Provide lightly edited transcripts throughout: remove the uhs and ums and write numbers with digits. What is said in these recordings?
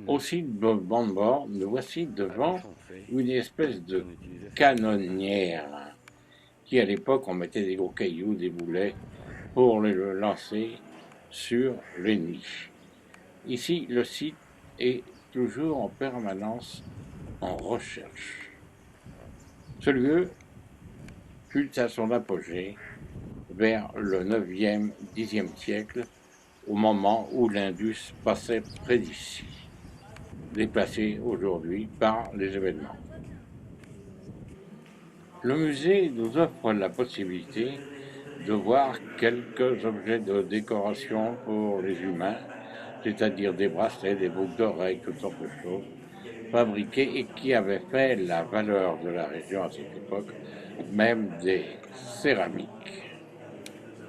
Aussi de bord, nous voici devant une espèce de canonnière qui, à l'époque, on mettait des gros cailloux, des boulets pour les lancer sur les niches. Ici, le site est toujours en permanence en recherche. Ce lieu fut à son apogée vers le 9e, 10e siècle, au moment où l'Indus passait près d'ici, déplacé aujourd'hui par les événements. Le musée nous offre la possibilité de voir quelques objets de décoration pour les humains, c'est-à-dire des bracelets, des boucles d'oreilles, toutes sortes de choses, fabriquées et qui avaient fait la valeur de la région à cette époque, même des céramiques.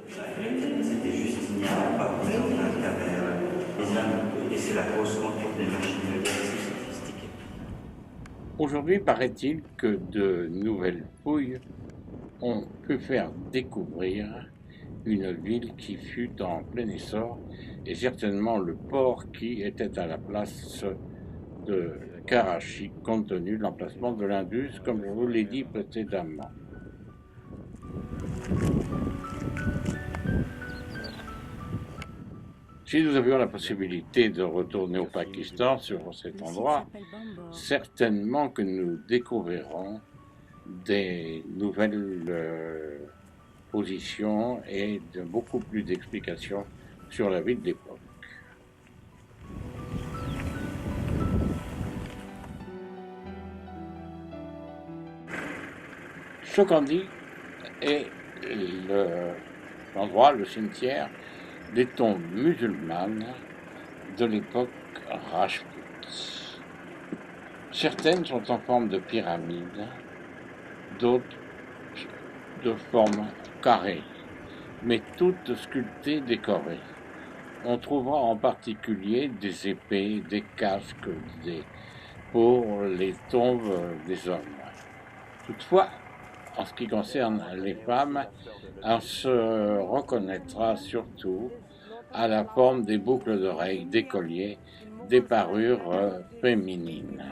C'était juste, il n'y avait pas par exemple qu'il y avait des lames, et c'est la grosse contour des machines assez sophistiquées. Aujourd'hui, paraît-il que de nouvelles fouilles ont pu faire découvrir une ville qui fut en plein essor, et certainement le port qui était à la place de Karachi, compte tenu de l'emplacement de l'Indus, comme je vous l'ai dit précédemment. Si nous avions la possibilité de retourner au Pakistan sur cet endroit, certainement que nous découvrirons des nouvelles positions et de beaucoup plus d'explications sur la vie de l'époque. Chokandi est l'endroit, le cimetière des tombes musulmanes de l'époque Rajput. Certaines sont en forme de pyramide, d'autres de forme carrée, mais toutes sculptées, décorées. On trouvera en particulier des épées, des casques, pour les tombes des hommes. Toutefois, en ce qui concerne les femmes, on se reconnaîtra surtout à la forme des boucles d'oreilles, des colliers, des parures féminines.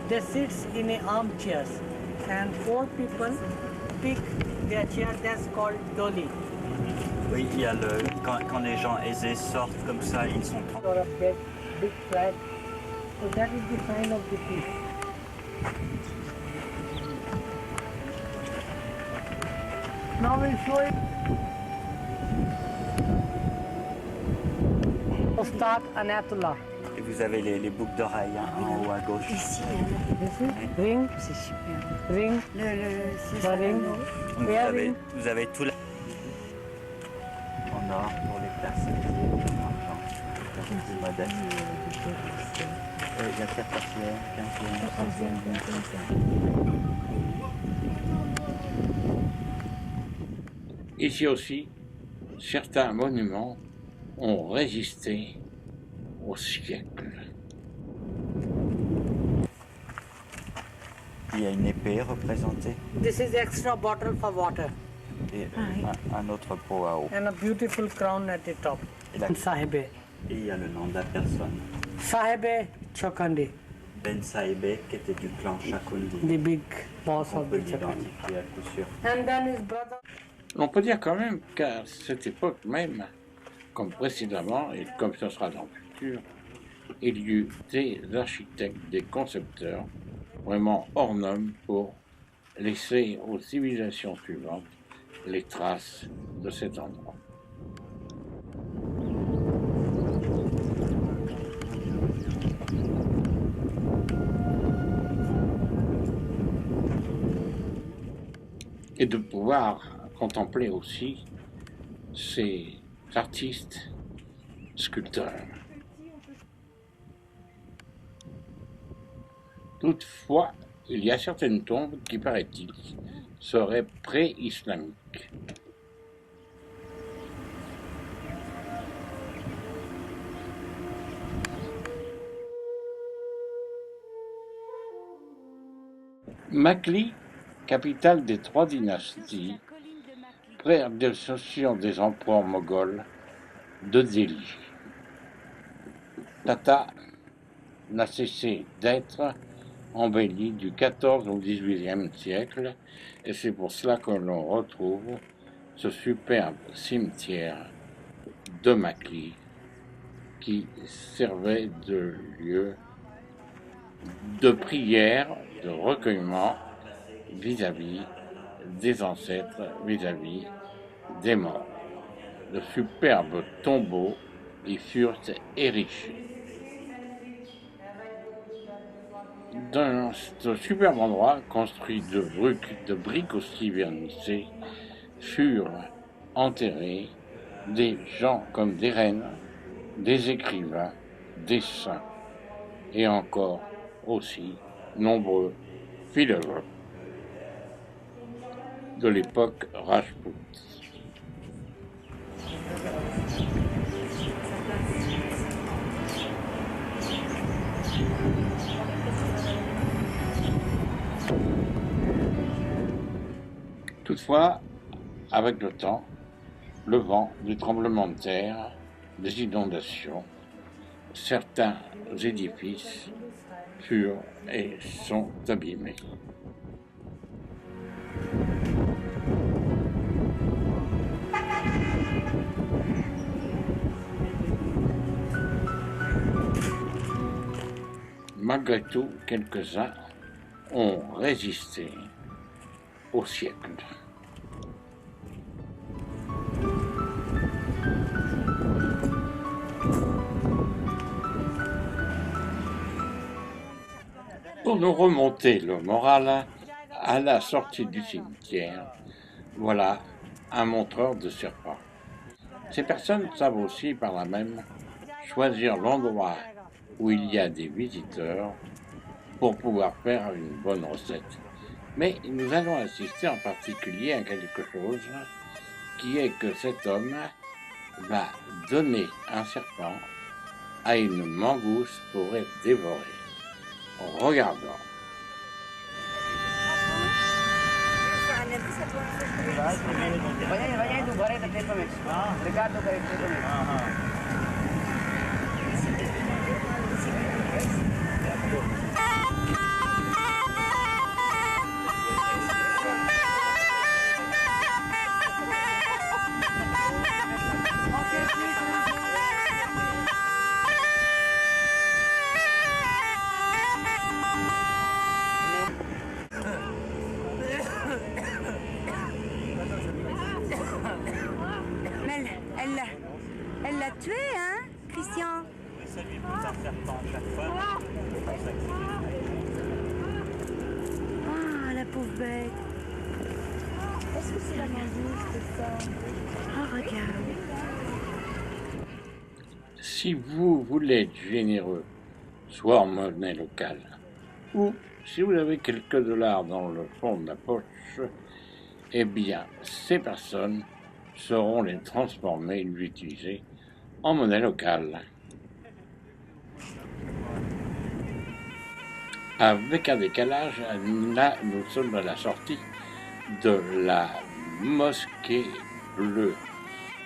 They sit in a armchairs and 4 people pick their chair. That's called dolly. Oui, il y a quand les gens aisés sortent comme ça, ils sont Or a big flag. So that is the sign of the peace. Now we'll show it. Ustad Anatullah. Et vous avez les boucles d'oreilles en haut à gauche. Ici, This is ring, c'est super. ring, C'est the ça. ring, Donc earring. vous avez tout en or pour les places en argent, les plus modestes. Il y a 14e, 15e, 16e. Ici aussi, certains monuments ont résisté au siècle. Il y a une épée représentée This is extra bottle for water et un autre pot à eau. and a beautiful crown at the top. Et, Sahibe. et il y a le nom de la personne. Sahibe Chokandi, Ben Saïbé, qui était du clan Chakundi. the big boss On of peut the Chokandi. l'identifier à coup sûr. And then his brother. On peut dire quand même qu'à cette époque même, comme précédemment, et comme ce sera dans le futur, il y eut des architectes, des concepteurs, vraiment hors normes pour laisser aux civilisations suivantes les traces de cet endroit. Et de pouvoir contempler aussi ces artistes sculpteurs. Toutefois, il y a certaines tombes qui, paraît-il, seraient pré-islamiques. Makli, capitale des 3 dynasties, prédécesseur des associations des empereurs moghols de Delhi. Tata n'a cessé d'être embellie du XIVe au XVIIIe siècle, et c'est pour cela que l'on retrouve ce superbe cimetière de Macly qui servait de lieu de prière, de recueillement vis-à-vis des ancêtres, vis-à-vis des morts. De superbes tombeaux y furent érigés. Dans ce superbe endroit, construit de briques aussi vernissées, furent enterrés des gens comme des reines, des écrivains, des saints, et encore aussi nombreux philosophes de l'époque Rajpout. Toutefois, avec le temps, le vent, des tremblements de terre, des inondations, certains édifices furent et sont abîmés. Malgré tout, quelques-uns ont résisté au siècle. Pour nous remonter le moral, à la sortie du cimetière, voilà un montreur de serpents. Ces personnes savent aussi par là même choisir l'endroit où il y a des visiteurs pour pouvoir faire une bonne recette. Mais nous allons assister en particulier à quelque chose qui est que cet homme va donner un serpent à une mangouste pour être dévorée. Regardons. Elle l'a tué, hein, Christian? Ah, la pauvre bête. Est-ce que c'est la mangouste, ça? Oh, regarde. Si vous voulez être généreux, soit en monnaie locale, ou si vous avez quelques dollars dans le fond de la poche, eh bien, ces personnes sauront les transformer et les utiliser en monnaie locale. Avec un décalage, là, nous sommes à la sortie de la mosquée bleue.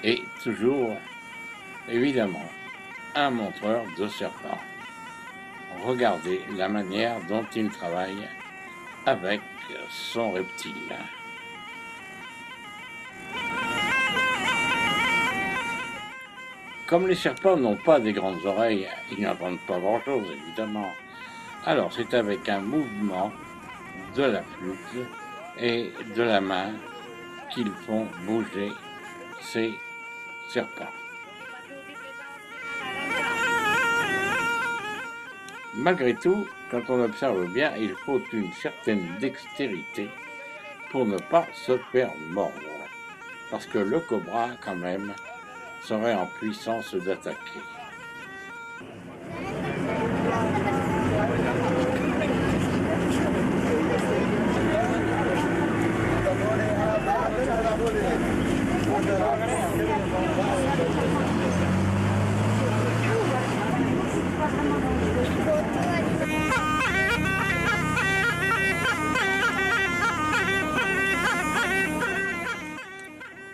Et toujours, évidemment, un montreur de serpents. Regardez la manière dont il travaille avec son reptile. Comme les serpents n'ont pas des grandes oreilles, ils n'entendent pas grand-chose, évidemment. Alors, c'est avec un mouvement de la flûte et de la main qu'ils font bouger ces serpents. Malgré tout, quand on observe bien, il faut une certaine dextérité pour ne pas se faire mordre. Parce que le cobra, quand même, serait en puissance d'attaquer.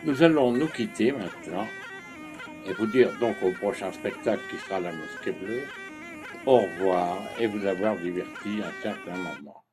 Nous allons nous quitter maintenant et vous dire donc au prochain spectacle qui sera à la Mosquée Bleue, au revoir et vous avoir diverti un certain moment.